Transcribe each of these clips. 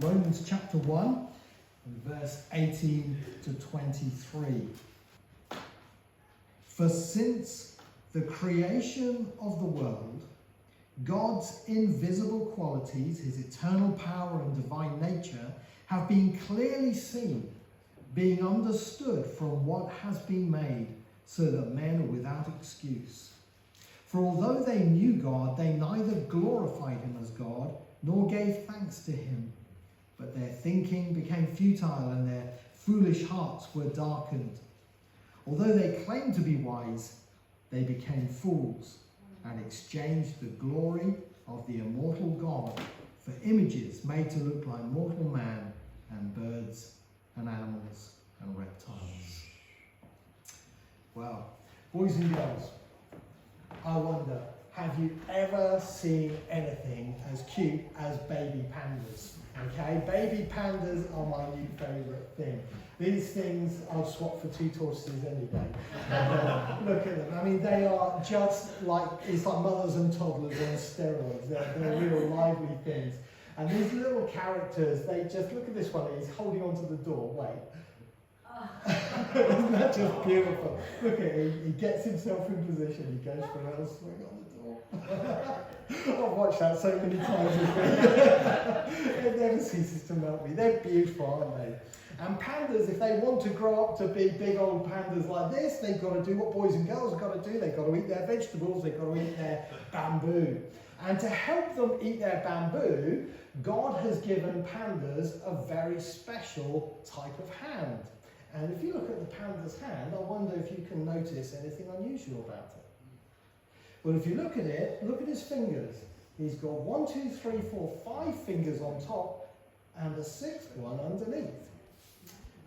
Romans chapter 1, verse 18 to 23. For since the creation of the world, God's invisible qualities, his eternal power and divine nature, have been clearly seen, being understood from what has been made, so that men are without excuse. For although they knew God, they neither glorified him as God, nor gave thanks to him. But their thinking became futile, and their foolish hearts were darkened. Although they claimed to be wise, they became fools, and exchanged the glory of the immortal God for images made to look like mortal man and birds and animals and reptiles. Well, boys and girls, I wonder, have you ever seen anything as cute as baby pandas? Okay, baby pandas are my new favourite thing. These things I'll swap for 2 tortoises any day. Look at them. I mean, they are just like, it's like mothers and toddlers on steroids. They're real lively things. And these little characters, they just, look at this one, he's holding onto the door. Wait. Isn't that just beautiful? Look at him, he gets himself in position, he goes for a little swing on the door. I've watched that so many times. It never ceases to melt me. They're beautiful, aren't they? And pandas, if they want to grow up to be big old pandas like this, they've got to do what boys and girls have got to do. They've got to eat their vegetables, they've got to eat their bamboo. And to help them eat their bamboo, God has given pandas a very special type of hand. And if you look at the panda's hand, I wonder if you can notice anything unusual about it. Well, if you look at it, look at his fingers. He's got 1, 2, 3, 4, 5 fingers on top and a 6th one underneath.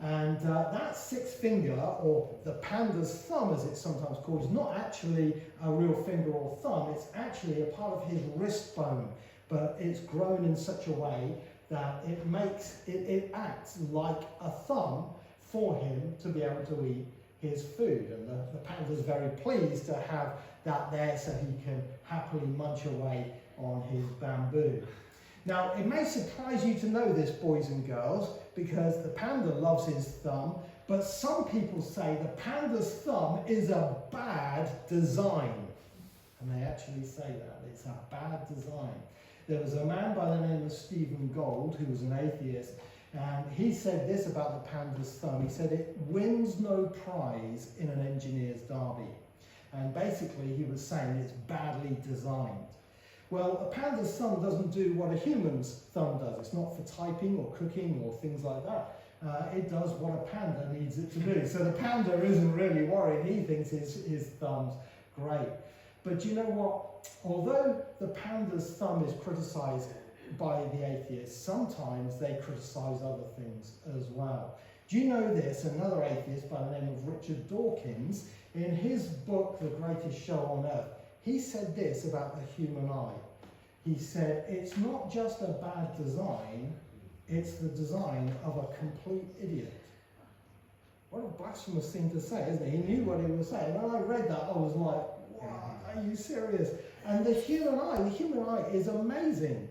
And that 6th finger, or the panda's thumb as it's sometimes called, is not actually a real finger or thumb. It's actually a part of his wrist bone, but it's grown in such a way that it acts like a thumb for him to be able to eat his food. And the panda's very pleased to have that there so he can happily munch away on his bamboo. Now, it may surprise you to know this, boys and girls, because the panda loves his thumb, but some people say the panda's thumb is a bad design. And they actually say that. It's a bad design. There was a man by the name of Stephen Gould, who was an atheist, and he said this about the panda's thumb. He said it wins no prize in an engineer's derby. And basically he was saying it's badly designed. Well, a panda's thumb doesn't do what a human's thumb does. It's not for typing or cooking or things like that. It does what a panda needs it to do. So the panda isn't really worried. He thinks his thumb's great. But you know what? Although the panda's thumb is criticised by the atheists, sometimes they criticise other things as well. Do you know this? Another atheist by the name of Richard Dawkins, in his book, The Greatest Show on Earth, he said this about the human eye. He said, it's not just a bad design, it's the design of a complete idiot. What a blasphemous thing to say, isn't it? He knew what he was saying. When I read that, I was like, what? Are you serious? And the human eye is amazing.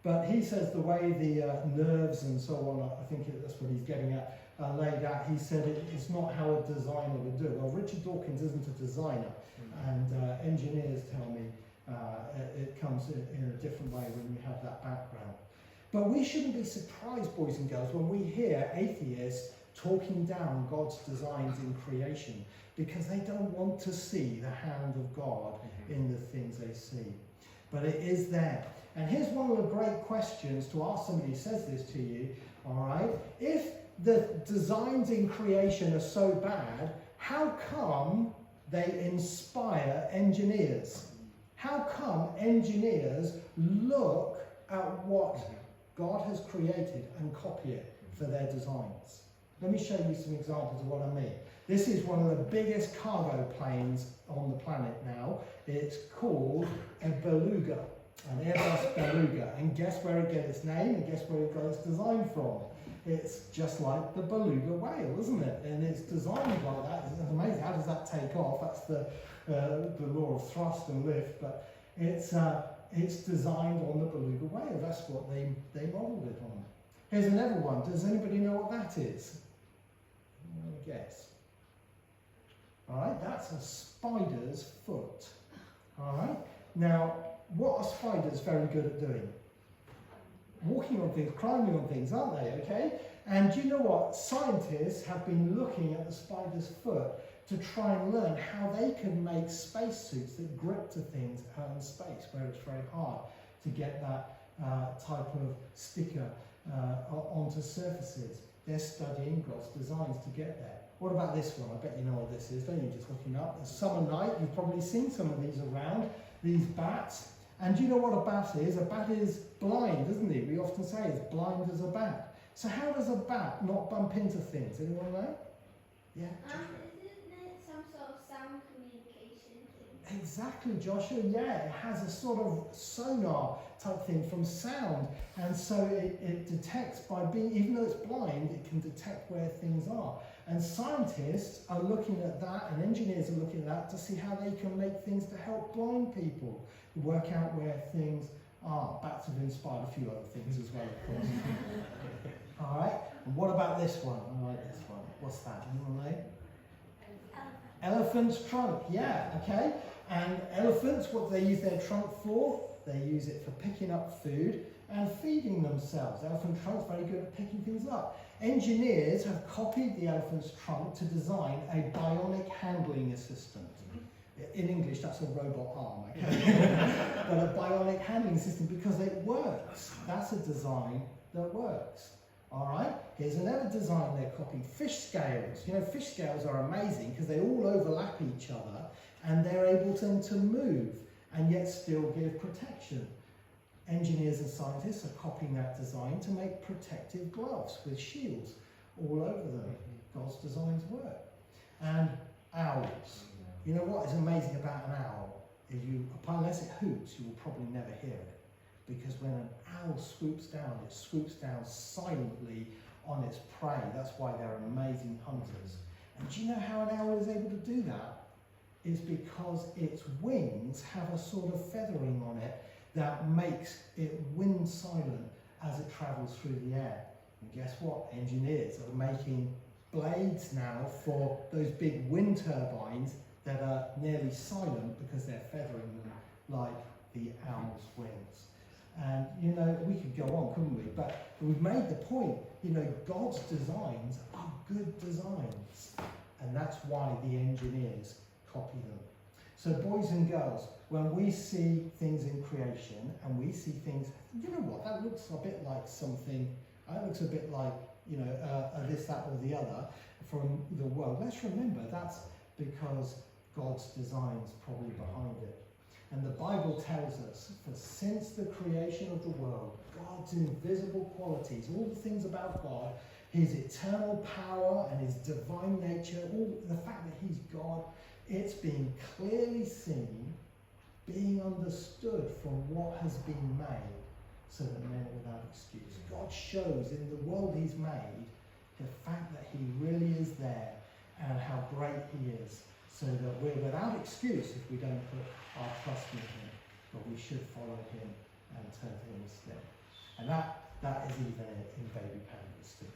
But he says the way the nerves and so on, I think that's what he's getting at, laid out, he said it's not how a designer would do it. Well, Richard Dawkins isn't a designer, and engineers tell me it comes in a different way when you have that background. But we shouldn't be surprised, boys and girls, when we hear atheists talking down God's designs in creation, because they don't want to see the hand of God in the things they see. But it is there. And here's one of the great questions to ask somebody who says this to you, all right? If the designs in creation are so bad, how come they inspire engineers? How come engineers look at what God has created and copy it for their designs? Let me show you some examples of what I mean. This is one of the biggest cargo planes on the planet now. It's called a beluga, an Airbus beluga. And guess where it gets its name, and guess where it got its design from? It's just like the beluga whale, isn't it? And it's designed like that. It's amazing. How does that take off? That's the law of thrust and lift. But it's designed on the beluga whale. That's what they modelled it on. Here's another one. Does anybody know what that is? Guess. All right, that's a spider's foot. All right. Now, what are spiders very good at doing? Walking on things, climbing on things, aren't they? Okay. And do you know what? Scientists have been looking at the spider's foot to try and learn how they can make spacesuits that grip to things out in space, where it's very hard to get that type of sticker onto surfaces. They're studying God's designs to get there. What about this one? I bet you know what this is, don't you? Just looking up. It's summer night. You've probably seen some of these around, these bats. And do you know what a bat is? A bat is blind, isn't it? We often say it's blind as a bat. So how does a bat not bump into things? Anyone know? Yeah? Isn't it some sort of sound communication thing? Exactly, Joshua. Yeah, it has a sort of sonar type thing from sound. And so it detects by being, even though it's blind, it can detect where things are. And scientists are looking at that, and engineers are looking at that to see how they can make things to help blind people work out where things are. Bats have inspired a few other things as well, of course. All right, and what about this one? I like this one. What's that? Anyone know? Elephant's trunk, yeah, okay. And elephants, what do they use their trunk for? They use it for picking up food and feeding themselves. Elephant trunk's very good at picking things up. Engineers have copied the elephant's trunk to design a bionic handling assistant. In English, that's a robot arm, okay? But a bionic handling system because it works. That's a design that works. All right, here's another design they're copying. Fish scales. You know, fish scales are amazing because they all overlap each other and they're able to move and yet still give protection. Engineers and scientists are copying that design to make protective gloves with shields all over them. God's designs work. And owls. You know what is amazing about an owl? Is unless it hoots, you will probably never hear it. Because when an owl swoops down, it swoops down silently on its prey. That's why they're amazing hunters. And do you know how an owl is able to do that? It's because its wings have a sort of feathering on it that makes it wind silent as it travels through the air. And guess what? Engineers are making blades now for those big wind turbines that are nearly silent because they're feathering them like the owl's wings. And, you know, we could go on, couldn't we? But we've made the point, you know, God's designs are good designs. And that's why the engineers copy them. So boys and girls, when we see things in creation and we see things, you know what, that looks a bit like something, that looks a bit like, you know, this, that or the other from the world. Let's remember that's because God's design's probably behind it. And the Bible tells us, for since the creation of the world, God's invisible qualities, all the things about God, his eternal power and his divine nature, all the fact that he's God, it's been clearly seen, being understood from what has been made, so that men are without excuse. God shows in the world he's made the fact that he really is there and how great he is, so that we're without excuse if we don't put our trust in him, but we should follow him and turn to him instead. And that is even in baby pandas too.